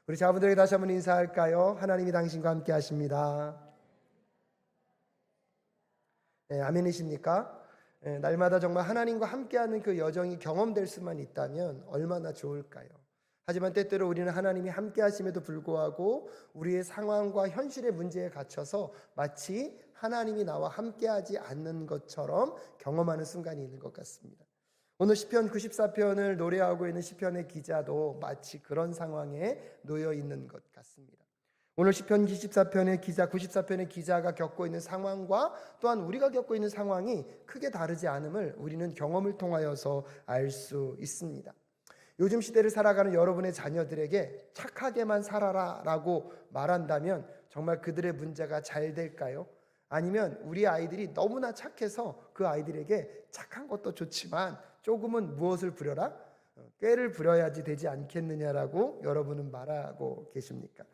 우리 자분들에게 다시 한번 인사할까요? 하나님이 당신과 함께 하십니다. 아멘이십니까? 날마다 정말 하나님과 함께하는 그 여정이 경험될 수만 있다면 얼마나 좋을까요? 하지만 때때로 우리는 하나님이 함께 하심에도 불구하고 우리의 상황과 현실의 문제에 갇혀서 마치 하나님이 나와 함께하지 않는 것처럼 경험하는 순간이 있는 것 같습니다. 오늘 시편 94편을 노래하고 있는 시편의 기자도 마치 그런 상황에 놓여 있는 것 같습니다. 오늘 시편 94편의 기자가 겪고 있는 상황과 또한 우리가 겪고 있는 상황이 크게 다르지 않음을 우리는 경험을 통하여서 알 수 있습니다. 요즘 시대를 살아가는 여러분의 자녀들에게 착하게만 살아라 라고 말한다면 정말 그들의 문제가 잘 될까요? 아니면 우리 아이들이 너무나 착해서 그 아이들에게 착한 것도 좋지만 조금은 무엇을 부려라? 꾀를 부려야지 되지 않겠느냐라고 여러분은 말하고 계십니까?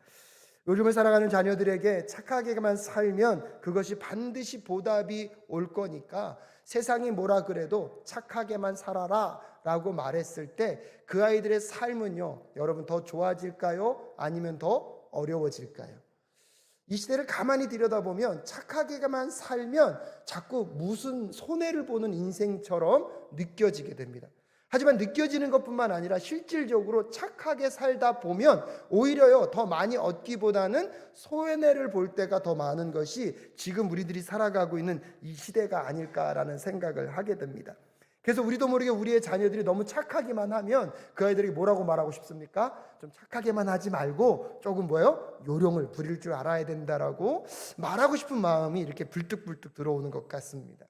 요즘을 살아가는 자녀들에게 착하게만 살면 그것이 반드시 보답이 올 거니까 세상이 뭐라 그래도 착하게만 살아라 라고 말했을 때 그 아이들의 삶은요, 여러분 더 좋아질까요? 아니면 더 어려워질까요? 이 시대를 가만히 들여다보면 착하게만 살면 자꾸 무슨 손해를 보는 인생처럼 느껴지게 됩니다. 하지만 느껴지는 것뿐만 아니라 실질적으로 착하게 살다 보면 오히려요 더 많이 얻기보다는 손해를 볼 때가 더 많은 것이 지금 우리들이 살아가고 있는 이 시대가 아닐까라는 생각을 하게 됩니다. 그래서 우리도 모르게 우리의 자녀들이 너무 착하기만 하면 그 아이들이 뭐라고 말하고 싶습니까? 좀 착하게만 하지 말고 조금 요령을 부릴 줄 알아야 된다라고 말하고 싶은 마음이 이렇게 불뚝불뚝 들어오는 것 같습니다.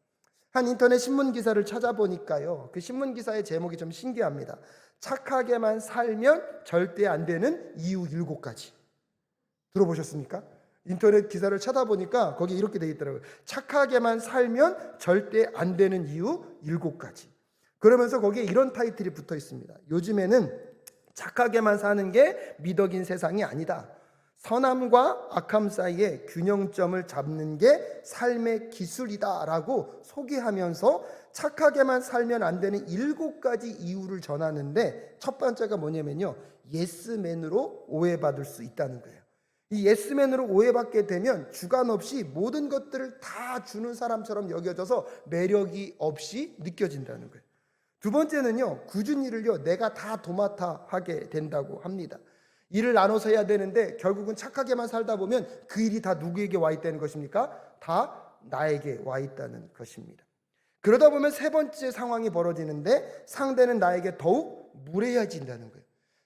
한 인터넷 신문 기사를 찾아보니까요, 그 신문 기사의 제목이 좀 신기합니다. 착하게만 살면 절대 안 되는 이유 7가지. 들어보셨습니까? 인터넷 기사를 찾아보니까 거기 이렇게 되어 있더라고요. 착하게만 살면 절대 안 되는 이유 7가지. 그러면서 거기에 이런 타이틀이 붙어 있습니다. 요즘에는 착하게만 사는 게 미덕인 세상이 아니다. 선함과 악함 사이에 균형점을 잡는 게 삶의 기술이다라고 소개하면서 착하게만 살면 안 되는 7가지 이유를 전하는데 첫 번째가 뭐냐면요, 예스맨으로 오해받을 수 있다는 거예요. 이 예스맨으로 오해받게 되면 주관 없이 모든 것들을 다 주는 사람처럼 여겨져서 매력이 없이 느껴진다는 거예요. 두 번째는요, 굳은 일을요 내가 다 도맡아 하게 된다고 합니다. 일을 나눠서 해야 되는데 결국은 착하게만 살다 보면 그 일이 다 누구에게 와 있다는 것입니까? 다 나에게 와 있다는 것입니다. 그러다 보면 세 번째 상황이 벌어지는데 상대는 나에게 더욱 무례해진다는 거예요.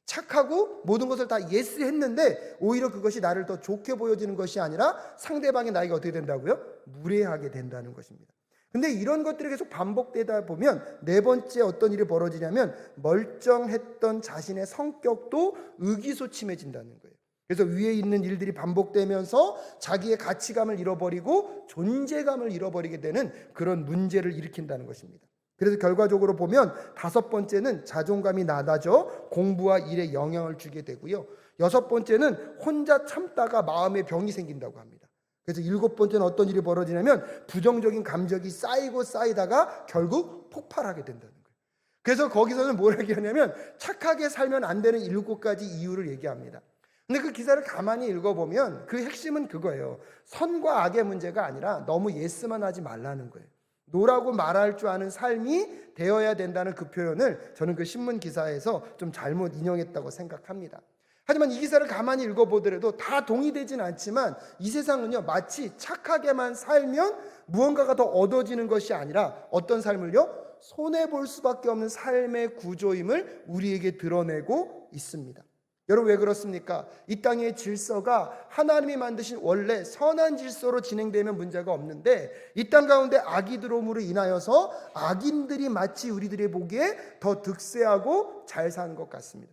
착하고 모든 것을 다 예스 했는데 오히려 그것이 나를 더 좋게 보여지는 것이 아니라 상대방이 나에게 어떻게 된다고요? 무례하게 된다는 것입니다. 근데 이런 것들이 계속 반복되다 보면 네 번째 어떤 일이 벌어지냐면 멀쩡했던 자신의 성격도 의기소침해진다는 거예요. 그래서 위에 있는 일들이 반복되면서 자기의 가치감을 잃어버리고 존재감을 잃어버리게 되는 그런 문제를 일으킨다는 것입니다. 그래서 결과적으로 보면 5번째는 자존감이 낮아져 공부와 일에 영향을 주게 되고요. 6번째는 혼자 참다가 마음의 병이 생긴다고 합니다. 그래서 7번째는 어떤 일이 벌어지냐면 부정적인 감정이 쌓이고 쌓이다가 결국 폭발하게 된다는 거예요. 그래서 거기서는 뭘 얘기하냐면 착하게 살면 안 되는 7가지 이유를 얘기합니다. 근데 그 기사를 가만히 읽어보면 그 핵심은 그거예요. 선과 악의 문제가 아니라 너무 예스만 하지 말라는 거예요. 노라고 말할 줄 아는 삶이 되어야 된다는 그 표현을 저는 그 신문 기사에서 좀 잘못 인용했다고 생각합니다. 하지만 이 기사를 가만히 읽어보더라도 다 동의되진 않지만 이 세상은요 마치 착하게만 살면 무언가가 더 얻어지는 것이 아니라 어떤 삶을요? 손해볼 수밖에 없는 삶의 구조임을 우리에게 드러내고 있습니다. 여러분 왜 그렇습니까? 이 땅의 질서가 하나님이 만드신 원래 선한 질서로 진행되면 문제가 없는데 이 땅 가운데 악이 들어옴으로 인하여서 악인들이 마치 우리들의 보기에 더 득세하고 잘 사는 것 같습니다.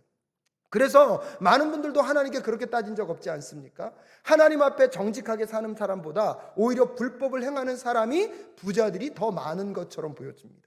그래서 많은 분들도 하나님께 그렇게 따진 적 없지 않습니까? 하나님 앞에 정직하게 사는 사람보다 오히려 불법을 행하는 사람이 부자들이 더 많은 것처럼 보여집니다.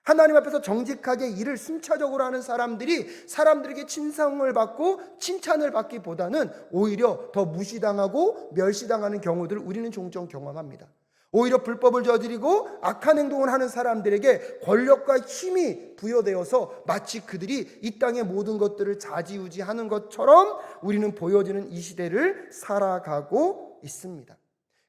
하나님 앞에서 정직하게 일을 순차적으로 하는 사람들이 사람들에게 칭송을 받고 칭찬을 받기보다는 오히려 더 무시당하고 멸시당하는 경우들을 우리는 종종 경험합니다. 오히려 불법을 저지르고 악한 행동을 하는 사람들에게 권력과 힘이 부여되어서 마치 그들이 이 땅의 모든 것들을 좌지우지하는 것처럼 우리는 보여지는 이 시대를 살아가고 있습니다.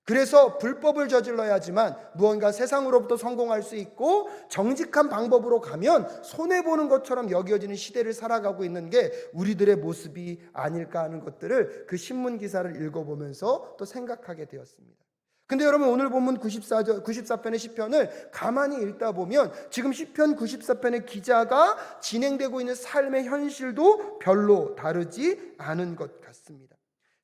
그래서 불법을 저질러야지만 무언가 세상으로부터 성공할 수 있고 정직한 방법으로 가면 손해보는 것처럼 여겨지는 시대를 살아가고 있는 게 우리들의 모습이 아닐까 하는 것들을 그 신문 기사를 읽어보면서 또 생각하게 되었습니다. 근데 여러분, 오늘 본문 94편의 시편을 가만히 읽다 보면 지금 시편 94편의 기자가 진행되고 있는 삶의 현실도 별로 다르지 않은 것 같습니다.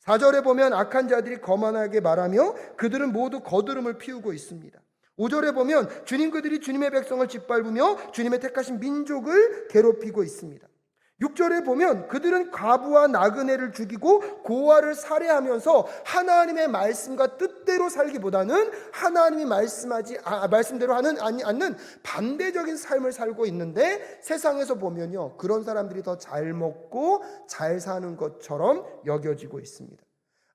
4절에 보면 악한 자들이 거만하게 말하며 그들은 모두 거드름을 피우고 있습니다. 5절에 보면 그들이 주님의 백성을 짓밟으며 주님의 택하신 민족을 괴롭히고 있습니다. 6절에 보면 그들은 과부와 나그네를 죽이고 고아를 살해하면서 하나님의 말씀과 뜻대로 살기보다는 하나님이 말씀대로 하는 않는 반대적인 삶을 살고 있는데, 세상에서 보면요, 그런 사람들이 더 잘 먹고 잘 사는 것처럼 여겨지고 있습니다.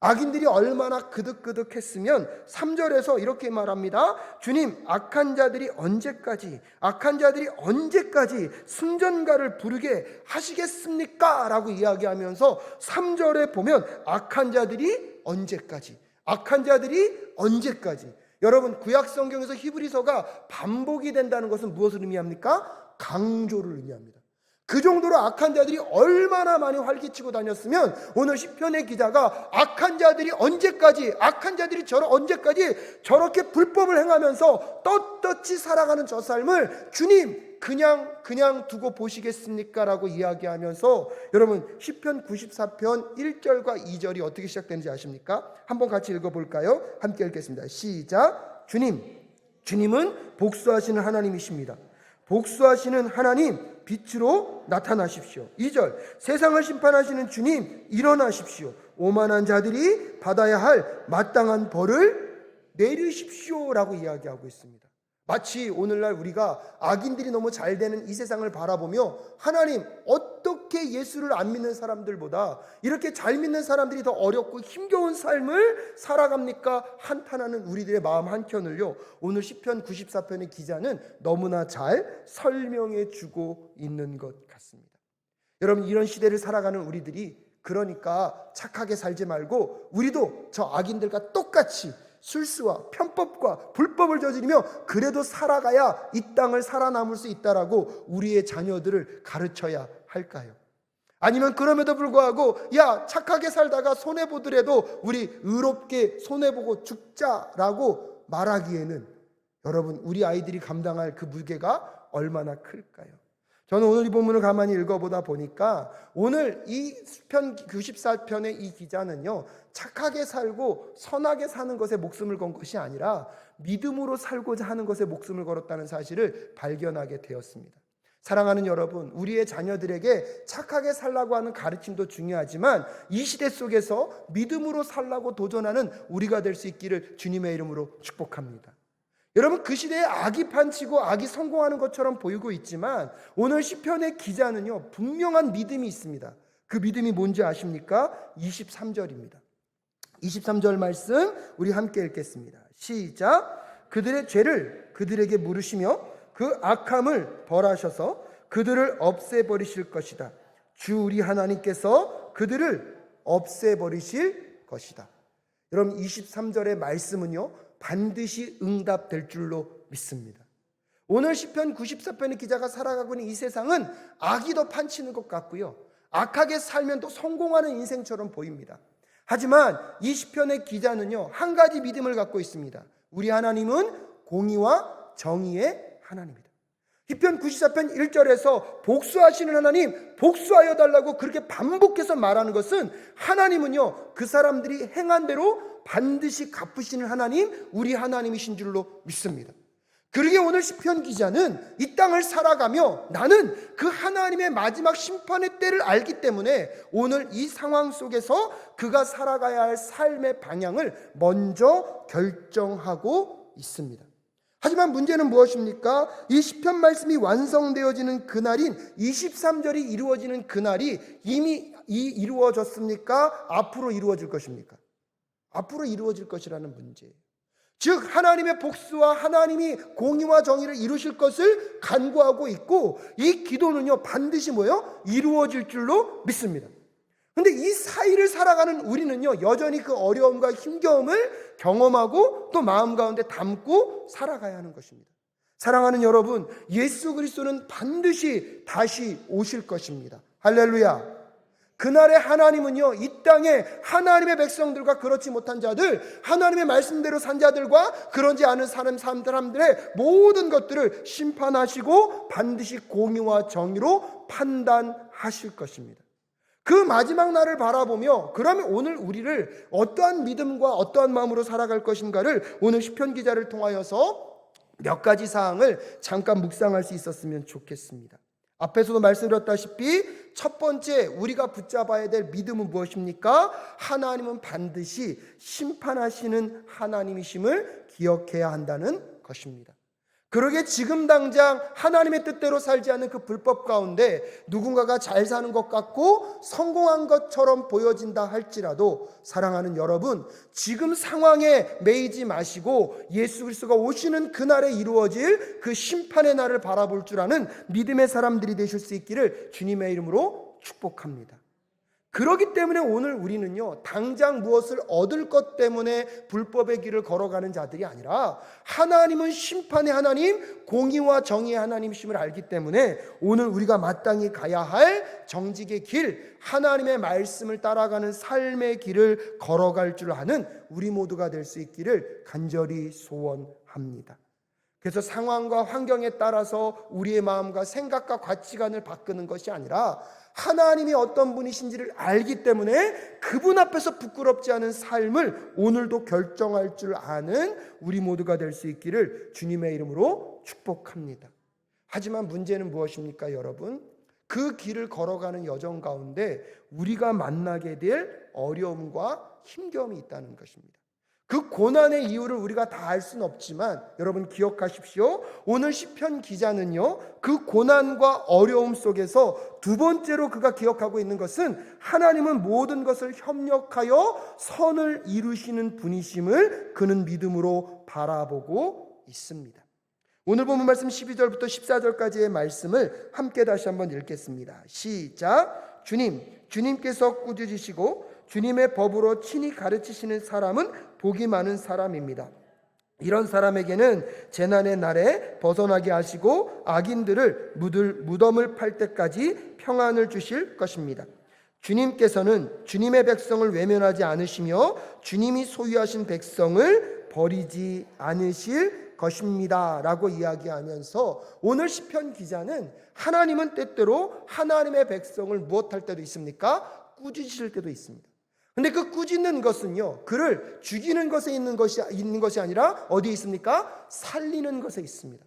악인들이 얼마나 그득그득했으면 3절에서 이렇게 말합니다. 주님, 악한 자들이 언제까지 승전가를 부르게 하시겠습니까? 라고 이야기하면서 3절에 보면 악한 자들이 언제까지. 여러분, 구약 성경에서 히브리서가 반복이 된다는 것은 무엇을 의미합니까? 강조를 의미합니다. 그 정도로 악한 자들이 얼마나 많이 활기치고 다녔으면 오늘 시편의 기자가 악한 자들이 언제까지 저렇게 불법을 행하면서 떳떳이 살아가는 저 삶을 주님 그냥 두고 보시겠습니까? 라고 이야기하면서, 여러분, 시편 94편 1절과 2절이 어떻게 시작되는지 아십니까? 한번 같이 읽어볼까요? 함께 읽겠습니다. 시작. 주님은 복수하시는 하나님이십니다. 복수하시는 하나님, 빛으로 나타나십시오. 2절, 세상을 심판하시는 주님, 일어나십시오. 오만한 자들이 받아야 할 마땅한 벌을 내리십시오 라고 이야기하고 있습니다. 마치 오늘날 우리가 악인들이 너무 잘 되는 이 세상을 바라보며 하나님, 어떻게 예수를 안 믿는 사람들보다 이렇게 잘 믿는 사람들이 더 어렵고 힘겨운 삶을 살아갑니까? 한탄하는 우리들의 마음 한켠을요, 오늘 시편 94편의 기자는 너무나 잘 설명해 주고 있는 것 같습니다. 여러분, 이런 시대를 살아가는 우리들이 그러니까 착하게 살지 말고 우리도 저 악인들과 똑같이 술수와 편법과 불법을 저지르며 그래도 살아가야 이 땅을 살아남을 수 있다라고 우리의 자녀들을 가르쳐야 할까요? 아니면 그럼에도 불구하고 야, 착하게 살다가 손해보더라도 우리 의롭게 손해보고 죽자라고 말하기에는, 여러분, 우리 아이들이 감당할 그 무게가 얼마나 클까요? 저는 오늘 이 본문을 가만히 읽어보다 보니까 오늘 이 시편 94편의 이 기자는요, 착하게 살고 선하게 사는 것에 목숨을 건 것이 아니라 믿음으로 살고자 하는 것에 목숨을 걸었다는 사실을 발견하게 되었습니다. 사랑하는 여러분, 우리의 자녀들에게 착하게 살라고 하는 가르침도 중요하지만 이 시대 속에서 믿음으로 살라고 도전하는 우리가 될 수 있기를 주님의 이름으로 축복합니다. 여러분, 그 시대에 악이 판치고 악이 성공하는 것처럼 보이고 있지만 오늘 시편의 기자는요, 분명한 믿음이 있습니다. 그 믿음이 뭔지 아십니까? 23절입니다. 23절 말씀 우리 함께 읽겠습니다. 시작. 그들의 죄를 그들에게 물으시며 그 악함을 벌하셔서 그들을 없애버리실 것이다. 주 우리 하나님께서 그들을 없애버리실 것이다. 여러분, 23절의 말씀은요, 반드시 응답될 줄로 믿습니다. 오늘 시편 94편의 기자가 살아가고 있는 이 세상은 악이 더 판치는 것 같고요, 악하게 살면 또 성공하는 인생처럼 보입니다. 하지만 이 시편의 기자는요, 한 가지 믿음을 갖고 있습니다. 우리 하나님은 공의와 정의의 하나님이다. 시편 94편 1절에서 복수하시는 하나님, 복수하여 달라고 그렇게 반복해서 말하는 것은 하나님은요, 그 사람들이 행한 대로 반드시 갚으시는 하나님, 우리 하나님이신 줄로 믿습니다. 그러기에 오늘 시편 기자는 이 땅을 살아가며 나는 그 하나님의 마지막 심판의 때를 알기 때문에 오늘 이 상황 속에서 그가 살아가야 할 삶의 방향을 먼저 결정하고 있습니다. 하지만 문제는 무엇입니까? 이 시편 말씀이 완성되어지는 그날인 23절이 이루어지는 그날이 이미 이루어졌습니까? 앞으로 이루어질 것입니까? 앞으로 이루어질 것이라는 문제예요. 즉 하나님의 복수와 하나님이 공의와 정의를 이루실 것을 간구하고 있고, 이 기도는요 반드시 뭐예요? 이루어질 줄로 믿습니다. 근데 이 사이를 살아가는 우리는요 여전히 그 어려움과 힘겨움을 경험하고 또 마음 가운데 담고 살아가야 하는 것입니다. 사랑하는 여러분, 예수 그리스도는 반드시 다시 오실 것입니다. 할렐루야. 그날의 하나님은요 이 땅에 하나님의 백성들과 그렇지 못한 자들, 하나님의 말씀대로 산 자들과 그러지 않은 사람들의 모든 것들을 심판하시고 반드시 공의와 정의로 판단하실 것입니다. 그 마지막 날을 바라보며 그러면 오늘 우리를 어떠한 믿음과 어떠한 마음으로 살아갈 것인가를 오늘 시편 기자를 통하여서 몇 가지 사항을 잠깐 묵상할 수 있었으면 좋겠습니다. 앞에서도 말씀드렸다시피 첫 번째 우리가 붙잡아야 될 믿음은 무엇입니까? 하나님은 반드시 심판하시는 하나님이심을 기억해야 한다는 것입니다. 그러게 지금 당장 하나님의 뜻대로 살지 않는 그 불법 가운데 누군가가 잘 사는 것 같고 성공한 것처럼 보여진다 할지라도 사랑하는 여러분, 지금 상황에 매이지 마시고 예수 그리스도가 오시는 그날에 이루어질 그 심판의 날을 바라볼 줄 아는 믿음의 사람들이 되실 수 있기를 주님의 이름으로 축복합니다. 그렇기 때문에 오늘 우리는요 당장 무엇을 얻을 것 때문에 불법의 길을 걸어가는 자들이 아니라 하나님은 심판의 하나님, 공의와 정의의 하나님이심을 알기 때문에 오늘 우리가 마땅히 가야 할 정직의 길, 하나님의 말씀을 따라가는 삶의 길을 걸어갈 줄 아는 우리 모두가 될 수 있기를 간절히 소원합니다. 그래서 상황과 환경에 따라서 우리의 마음과 생각과 가치관을 바꾸는 것이 아니라 하나님이 어떤 분이신지를 알기 때문에 그분 앞에서 부끄럽지 않은 삶을 오늘도 결정할 줄 아는 우리 모두가 될 수 있기를 주님의 이름으로 축복합니다. 하지만 문제는 무엇입니까, 여러분? 그 길을 걸어가는 여정 가운데 우리가 만나게 될 어려움과 힘겨움이 있다는 것입니다. 그 고난의 이유를 우리가 다 알 수는 없지만 여러분 기억하십시오. 오늘 시편 기자는요 그 고난과 어려움 속에서 두 번째로 그가 기억하고 있는 것은 하나님은 모든 것을 협력하여 선을 이루시는 분이심을 그는 믿음으로 바라보고 있습니다. 오늘 본문 말씀 12절부터 14절까지의 말씀을 함께 다시 한번 읽겠습니다. 시작. 주님께서 꾸짖으시고 주님의 법으로 친히 가르치시는 사람은 복이 많은 사람입니다. 이런 사람에게는 재난의 날에 벗어나게 하시고 악인들을 무덤을 팔 때까지 평안을 주실 것입니다. 주님께서는 주님의 백성을 외면하지 않으시며 주님이 소유하신 백성을 버리지 않으실 것입니다 라고 이야기하면서 오늘 시편 기자는 하나님은 때때로 하나님의 백성을 무엇할 때도 있습니까? 꾸짖으실 때도 있습니다. 근데 그 꾸짖는 것은요 그를 죽이는 것에 있는 것이 아니라 어디에 있습니까? 살리는 것에 있습니다.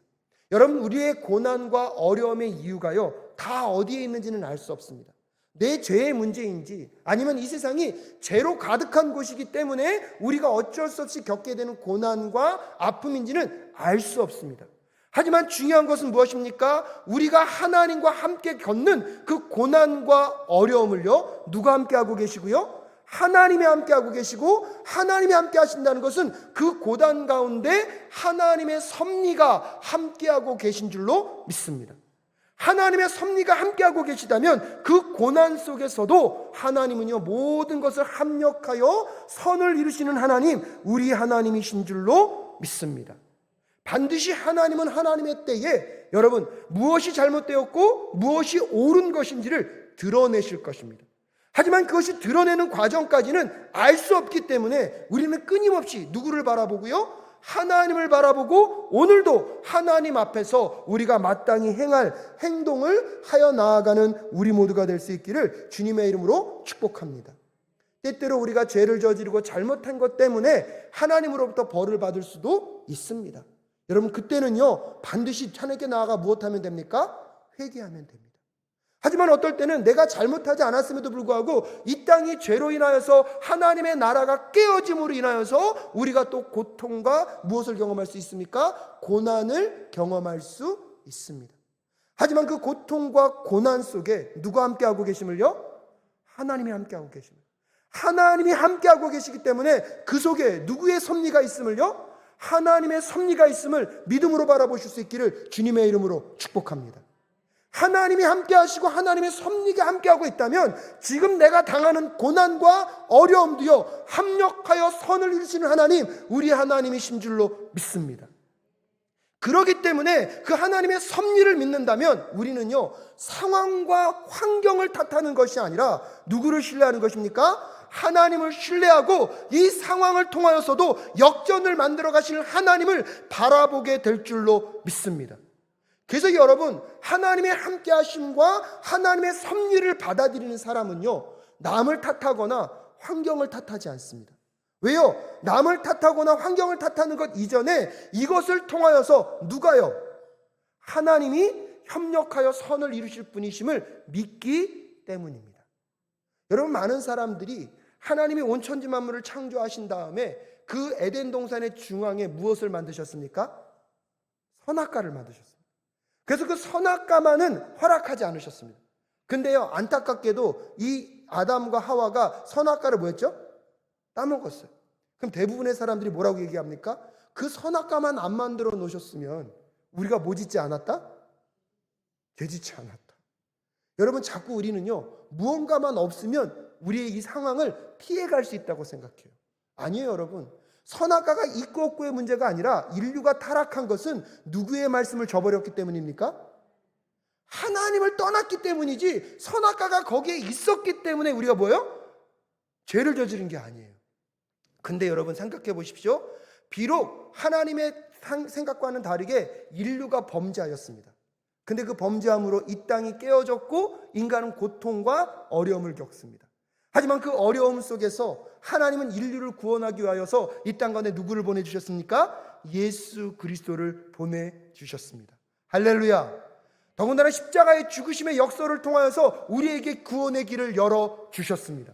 여러분, 우리의 고난과 어려움의 이유가요 다 어디에 있는지는 알 수 없습니다. 내 죄의 문제인지 아니면 이 세상이 죄로 가득한 곳이기 때문에 우리가 어쩔 수 없이 겪게 되는 고난과 아픔인지는 알 수 없습니다. 하지만 중요한 것은 무엇입니까? 우리가 하나님과 함께 겪는 그 고난과 어려움을요 누가 함께 하고 계시고요? 하나님이 함께하고 계시고 하나님이 함께 하신다는 것은 그 고난 가운데 하나님의 섭리가 함께하고 계신 줄로 믿습니다. 하나님의 섭리가 함께하고 계시다면 그 고난 속에서도 하나님은요 모든 것을 합력하여 선을 이루시는 하나님, 우리 하나님이신 줄로 믿습니다. 반드시 하나님은 하나님의 때에 여러분 무엇이 잘못되었고 무엇이 옳은 것인지를 드러내실 것입니다. 하지만 그것이 드러내는 과정까지는 알 수 없기 때문에 우리는 끊임없이 누구를 바라보고요? 하나님을 바라보고 오늘도 하나님 앞에서 우리가 마땅히 행할 행동을 하여 나아가는 우리 모두가 될 수 있기를 주님의 이름으로 축복합니다. 때때로 우리가 죄를 저지르고 잘못한 것 때문에 하나님으로부터 벌을 받을 수도 있습니다. 여러분, 그때는요 반드시 하나님께 나아가 무엇하면 됩니까? 회개하면 됩니다. 하지만 어떨 때는 내가 잘못하지 않았음에도 불구하고 이 땅이 죄로 인하여서 하나님의 나라가 깨어짐으로 인하여서 우리가 또 고통과 무엇을 경험할 수 있습니까? 고난을 경험할 수 있습니다. 하지만 그 고통과 고난 속에 누가 함께하고 계심을요? 하나님이 함께하고 계십니다. 하나님이 함께하고 계시기 때문에 그 속에 누구의 섭리가 있음을요? 하나님의 섭리가 있음을 믿음으로 바라보실 수 있기를 주님의 이름으로 축복합니다. 하나님이 함께 하시고 하나님의 섭리가 함께하고 있다면 지금 내가 당하는 고난과 어려움도요, 합력하여 선을 이루시는 하나님, 우리 하나님이신 줄로 믿습니다. 그렇기 때문에 그 하나님의 섭리를 믿는다면 우리는요, 상황과 환경을 탓하는 것이 아니라 누구를 신뢰하는 것입니까? 하나님을 신뢰하고 이 상황을 통하여서도 역전을 만들어 가시는 하나님을 바라보게 될 줄로 믿습니다. 그래서 여러분, 하나님의 함께 하심과 하나님의 섭리를 받아들이는 사람은요, 남을 탓하거나 환경을 탓하지 않습니다. 왜요? 남을 탓하거나 환경을 탓하는 것 이전에 이것을 통하여서 누가요? 하나님이 협력하여 선을 이루실 분이심을 믿기 때문입니다. 여러분, 많은 사람들이 하나님이 온 천지 만물을 창조하신 다음에 그 에덴 동산의 중앙에 무엇을 만드셨습니까? 선악과를 만드셨습니다. 그래서 그 선악과만은 허락하지 않으셨습니다. 근데요, 안타깝게도 이 아담과 하와가 선악과를 뭐였죠? 따먹었어요. 그럼 대부분의 사람들이 뭐라고 얘기합니까? 그 선악과만 안 만들어 놓으셨으면 우리가 뭐 짓지 않았다? 되짓지 않았다. 여러분, 자꾸 우리는요, 무언가만 없으면 우리의 이 상황을 피해갈 수 있다고 생각해요. 아니에요, 여러분. 선악과가 있고 없고의 문제가 아니라 인류가 타락한 것은 누구의 말씀을 저버렸기 때문입니까? 하나님을 떠났기 때문이지, 선악과가 거기에 있었기 때문에 우리가 뭐예요? 죄를 저지른 게 아니에요. 근데 여러분, 생각해 보십시오. 비록 하나님의 생각과는 다르게 인류가 범죄하였습니다. 근데 그 범죄함으로 이 땅이 깨어졌고 인간은 고통과 어려움을 겪습니다. 하지만 그 어려움 속에서 하나님은 인류를 구원하기 위하여서 이 땅 가운데 누구를 보내주셨습니까? 예수 그리스도를 보내주셨습니다. 할렐루야. 더군다나 십자가의 죽으심의 역사를 통하여서 우리에게 구원의 길을 열어주셨습니다.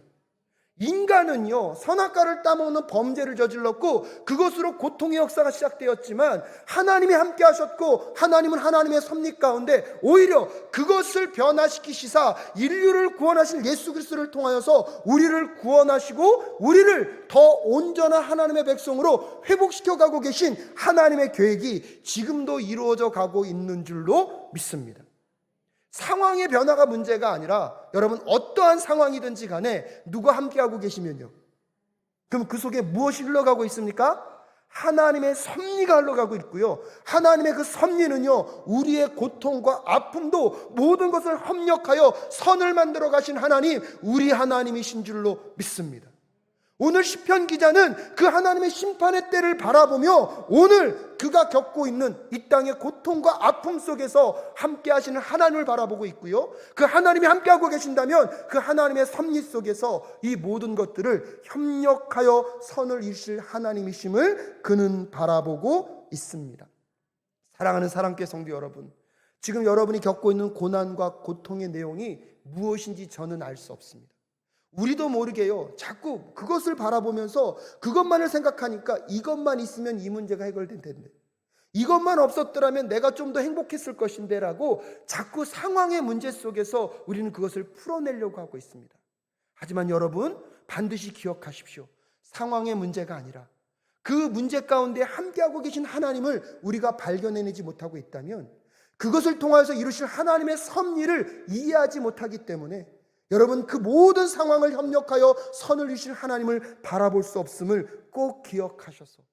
인간은요, 선악과를 따먹는 범죄를 저질렀고 그것으로 고통의 역사가 시작되었지만 하나님이 함께 하셨고 하나님은 하나님의 섭리 가운데 오히려 그것을 변화시키시사 인류를 구원하신 예수 그리스도를 통하여서 우리를 구원하시고 우리를 더 온전한 하나님의 백성으로 회복시켜 가고 계신 하나님의 계획이 지금도 이루어져 가고 있는 줄로 믿습니다. 상황의 변화가 문제가 아니라 여러분, 어떠한 상황이든지 간에 누가 함께하고 계시면요, 그럼 그 속에 무엇이 흘러가고 있습니까? 하나님의 섭리가 흘러가고 있고요, 하나님의 그 섭리는요, 우리의 고통과 아픔도 모든 것을 협력하여 선을 만들어 가신 하나님, 우리 하나님이신 줄로 믿습니다. 오늘 시편 기자는 그 하나님의 심판의 때를 바라보며 오늘 그가 겪고 있는 이 땅의 고통과 아픔 속에서 함께 하시는 하나님을 바라보고 있고요, 그 하나님이 함께하고 계신다면 그 하나님의 섭리 속에서 이 모든 것들을 협력하여 선을 이루실 하나님이심을 그는 바라보고 있습니다. 사랑하는 사랑교회 성도 여러분, 지금 여러분이 겪고 있는 고난과 고통의 내용이 무엇인지 저는 알 수 없습니다. 우리도 모르게요, 자꾸 그것을 바라보면서 그것만을 생각하니까 이것만 있으면 이 문제가 해결될 텐데, 이것만 없었더라면 내가 좀 더 행복했을 것인데 라고 자꾸 상황의 문제 속에서 우리는 그것을 풀어내려고 하고 있습니다. 하지만 여러분, 반드시 기억하십시오. 상황의 문제가 아니라 그 문제 가운데 함께하고 계신 하나님을 우리가 발견해내지 못하고 있다면 그것을 통하여서 이루실 하나님의 섭리를 이해하지 못하기 때문에 여러분, 그 모든 상황을 협력하여 선을 이루실 하나님을 바라볼 수 없음을 꼭 기억하셔서,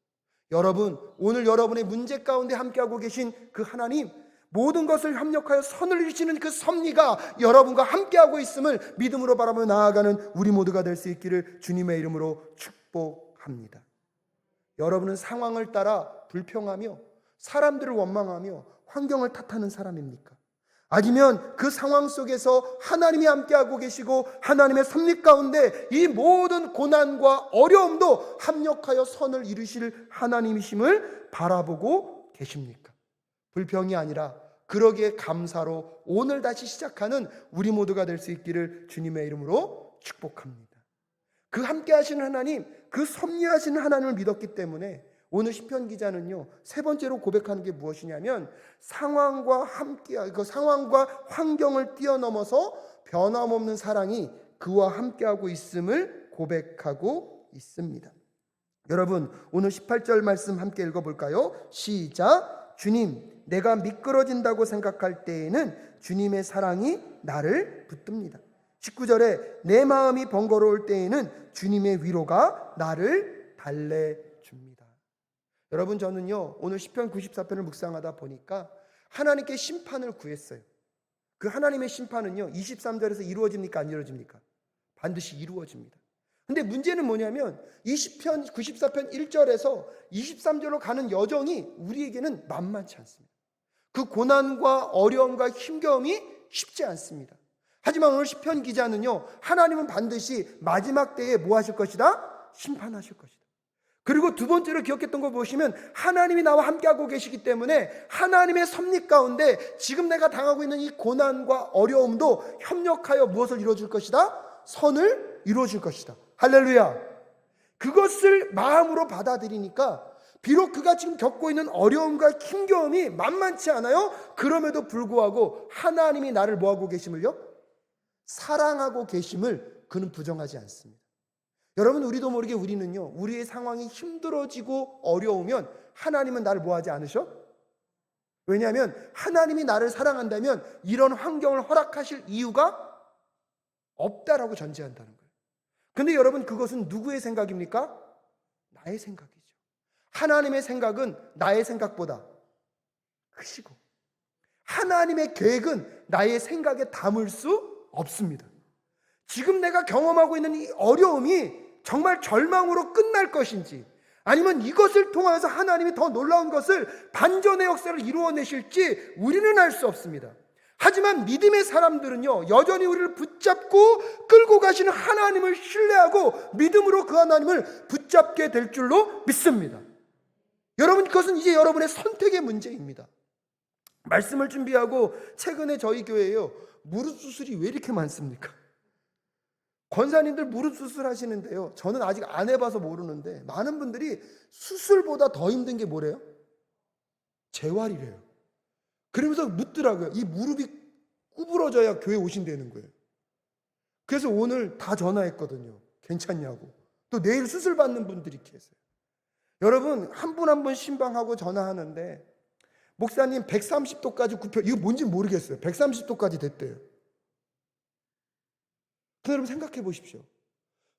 여러분, 오늘 여러분의 문제 가운데 함께하고 계신 그 하나님, 모든 것을 협력하여 선을 이루시는 그 섭리가 여러분과 함께하고 있음을 믿음으로 바라보며 나아가는 우리 모두가 될 수 있기를 주님의 이름으로 축복합니다. 여러분은 상황을 따라 불평하며 사람들을 원망하며 환경을 탓하는 사람입니까? 아니면 그 상황 속에서 하나님이 함께하고 계시고 하나님의 섭리 가운데 이 모든 고난과 어려움도 합력하여 선을 이루실 하나님이심을 바라보고 계십니까? 불평이 아니라 그러기에 감사로 오늘 다시 시작하는 우리 모두가 될 수 있기를 주님의 이름으로 축복합니다. 그 함께하시는 하나님, 그 섭리하시는 하나님을 믿었기 때문에 오늘 시편 기자는요, 세 번째로 고백하는 게 무엇이냐면 상황과 환경을 뛰어넘어서 변함없는 사랑이 그와 함께하고 있음을 고백하고 있습니다. 여러분, 오늘 18절 말씀 함께 읽어볼까요? 시작. 주님, 내가 미끄러진다고 생각할 때에는 주님의 사랑이 나를 붙듭니다. 19절에 내 마음이 번거로울 때에는 주님의 위로가 나를 달래줍니다. 여러분, 저는요 오늘 시편 94편을 묵상하다 보니까 하나님께 심판을 구했어요. 그 하나님의 심판은요 23절에서 이루어집니까? 안 이루어집니까? 반드시 이루어집니다. 근데 문제는 뭐냐면 이 시편 94편 1절에서 23절로 가는 여정이 우리에게는 만만치 않습니다. 그 고난과 어려움과 힘겨움이 쉽지 않습니다. 하지만 오늘 시편 기자는요 하나님은 반드시 마지막 때에 뭐 하실 것이다? 심판하실 것이다. 그리고 두 번째로 기억했던 거 보시면 하나님이 나와 함께하고 계시기 때문에 하나님의 섭리 가운데 지금 내가 당하고 있는 이 고난과 어려움도 협력하여 무엇을 이루어줄 것이다? 선을 이루어줄 것이다. 할렐루야. 그것을 마음으로 받아들이니까 비록 그가 지금 겪고 있는 어려움과 힘겨움이 만만치 않아요. 그럼에도 불구하고 하나님이 나를 뭐하고 계심을요? 사랑하고 계심을 그는 부정하지 않습니다. 여러분, 우리도 모르게 우리는요 우리의 상황이 힘들어지고 어려우면 하나님은 나를 뭐하지 않으셔? 왜냐하면 하나님이 나를 사랑한다면 이런 환경을 허락하실 이유가 없다라고 전제한다는 거예요. 근데 여러분, 그것은 누구의 생각입니까? 나의 생각이죠. 하나님의 생각은 나의 생각보다 크시고 하나님의 계획은 나의 생각에 담을 수 없습니다. 지금 내가 경험하고 있는 이 어려움이 정말 절망으로 끝날 것인지 아니면 이것을 통해서 하나님이 더 놀라운 것을 반전의 역사를 이루어내실지 우리는 알 수 없습니다. 하지만 믿음의 사람들은요 여전히 우리를 붙잡고 끌고 가시는 하나님을 신뢰하고 믿음으로 그 하나님을 붙잡게 될 줄로 믿습니다. 여러분, 그것은 이제 여러분의 선택의 문제입니다. 말씀을 준비하고 최근에 저희 교회에요 무릎 수술이 왜 이렇게 많습니까? 권사님들 무릎 수술하시는데요 저는 아직 안 해봐서 모르는데 많은 분들이 수술보다 더 힘든 게 뭐래요? 재활이래요. 그러면서 묻더라고요. 이 무릎이 구부러져야 교회 오신다는 거예요. 그래서 오늘 다 전화했거든요. 괜찮냐고. 또 내일 수술 받는 분들이 계세요. 여러분, 한 분 한 분 신방하고 전화하는데 목사님 130도까지 굽혀, 이거 뭔지 모르겠어요. 130도까지 됐대요. 근데 여러분 생각해 보십시오.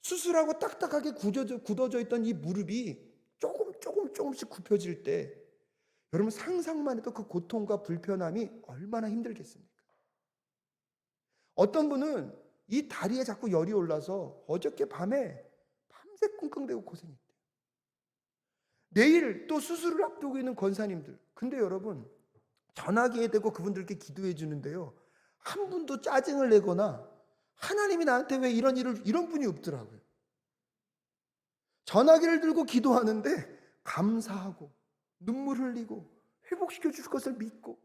수술하고 딱딱하게 굳어져 있던 이 무릎이 조금씩 굽혀질 때 여러분 상상만 해도 그 고통과 불편함이 얼마나 힘들겠습니까? 어떤 분은 이 다리에 자꾸 열이 올라서 어저께 밤에 밤새 끙끙대고 고생했대요. 내일 또 수술을 앞두고 있는 권사님들, 근데 여러분 전화기에 대고 그분들께 기도해 주는데요 한 분도 짜증을 내거나 하나님이 나한테 왜 이런 분이 없더라고요. 전화기를 들고 기도하는데 감사하고 눈물 흘리고 회복시켜 줄 것을 믿고.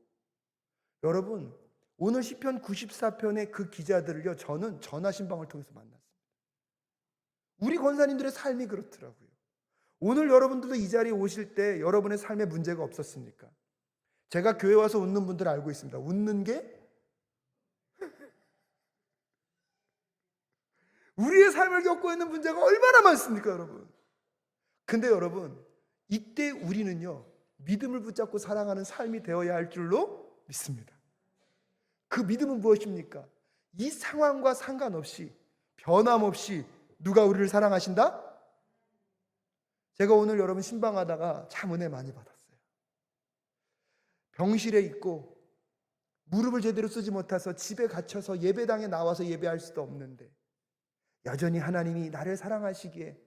여러분, 오늘 시편 94편의 그 기자들을요 저는 전화 신방을 통해서 만났습니다. 우리 권사님들의 삶이 그렇더라고요. 오늘 여러분들도 이 자리에 오실 때 여러분의 삶에 문제가 없었습니까? 제가 교회 와서 웃는 분들 알고 있습니다. 웃는 게 우리의 삶을 겪고 있는 문제가 얼마나 많습니까, 여러분? 근데 여러분, 이때 우리는요 믿음을 붙잡고 살아가는 삶이 되어야 할 줄로 믿습니다. 그 믿음은 무엇입니까? 이 상황과 상관없이 변함없이 누가 우리를 사랑하신다? 제가 오늘 여러분 신방하다가 참 은혜 많이 받았어요. 병실에 있고 무릎을 제대로 쓰지 못해서 집에 갇혀서 예배당에 나와서 예배할 수도 없는데 여전히 하나님이 나를 사랑하시기에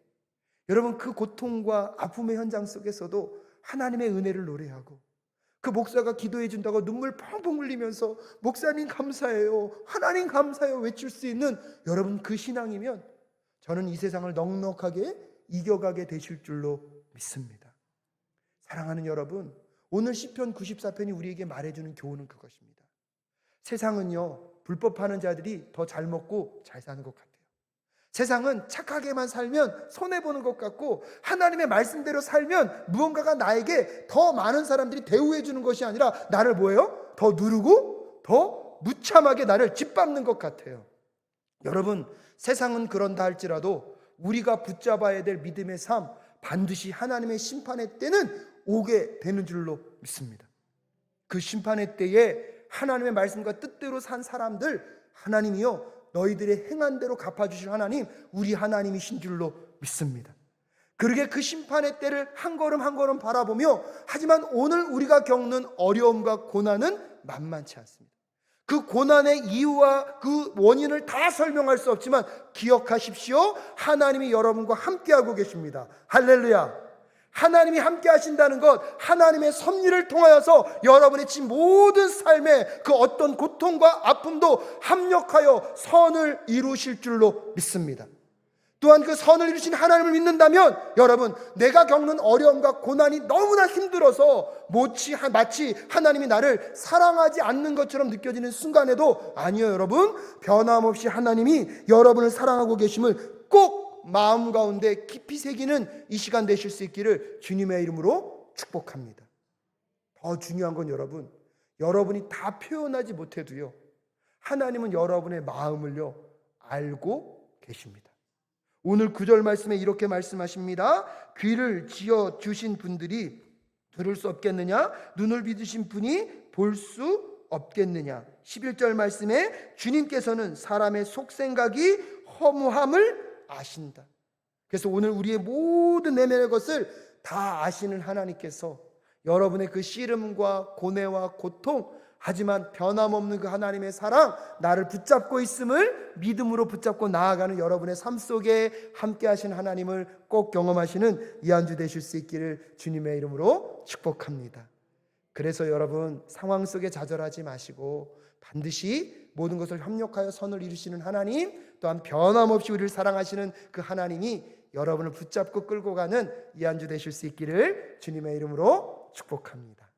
여러분 그 고통과 아픔의 현장 속에서도 하나님의 은혜를 노래하고 그 목사가 기도해 준다고 눈물 펑펑 흘리면서 목사님 감사해요, 하나님 감사해요 외칠 수 있는 여러분 그 신앙이면 저는 이 세상을 넉넉하게 이겨가게 되실 줄로 믿습니다. 사랑하는 여러분, 오늘 시편 94편이 우리에게 말해주는 교훈은 그것입니다. 세상은요 불법하는 자들이 더 잘 먹고 잘 사는 것 같아요. 세상은 착하게만 살면 손해보는 것 같고 하나님의 말씀대로 살면 무언가가 나에게 더 많은 사람들이 대우해 주는 것이 아니라 나를 뭐예요? 더 누르고 더 무참하게 나를 짓밟는 것 같아요. 여러분, 세상은 그런다 할지라도 우리가 붙잡아야 될 믿음의 삶, 반드시 하나님의 심판의 때는 오게 되는 줄로 믿습니다. 그 심판의 때에 하나님의 말씀과 뜻대로 산 사람들, 하나님이요 너희들의 행한 대로 갚아주실 하나님, 우리 하나님이신 줄로 믿습니다. 그러게 그 심판의 때를 한 걸음 한 걸음 바라보며, 하지만 오늘 우리가 겪는 어려움과 고난은 만만치 않습니다. 그 고난의 이유와 그 원인을 다 설명할 수 없지만 기억하십시오. 하나님이 여러분과 함께하고 계십니다. 할렐루야. 하나님이 함께 하신다는 것, 하나님의 섭리를 통하여서 여러분의 지금 모든 삶의 그 어떤 고통과 아픔도 합력하여 선을 이루실 줄로 믿습니다. 또한 그 선을 이루신 하나님을 믿는다면 여러분, 내가 겪는 어려움과 고난이 너무나 힘들어서 마치 하나님이 나를 사랑하지 않는 것처럼 느껴지는 순간에도, 아니요 여러분, 변함없이 하나님이 여러분을 사랑하고 계심을 꼭 마음 가운데 깊이 새기는 이 시간 되실 수 있기를 주님의 이름으로 축복합니다. 더 중요한 건 여러분, 여러분이 다 표현하지 못해도요 하나님은 여러분의 마음을요 알고 계십니다. 오늘 9절 말씀에 이렇게 말씀하십니다. 귀를 지어 주신 분들이 들을 수 없겠느냐? 눈을 비두신 분이 볼 수 없겠느냐? 11절 말씀에 주님께서는 사람의 속생각이 허무함을 아신다. 그래서 오늘 우리의 모든 내면의 것을 다 아시는 하나님께서 여러분의 그 씨름과 고뇌와 고통, 하지만 변함없는 그 하나님의 사랑, 나를 붙잡고 있음을 믿음으로 붙잡고 나아가는 여러분의 삶 속에 함께 하신 하나님을 꼭 경험하시는 이 한 주 되실 수 있기를 주님의 이름으로 축복합니다. 그래서 여러분, 상황 속에 좌절하지 마시고 반드시 모든 것을 협력하여 선을 이루시는 하나님, 또한 변함없이 우리를 사랑하시는 그 하나님이 여러분을 붙잡고 끌고 가는 이 한 주 되실 수 있기를 주님의 이름으로 축복합니다.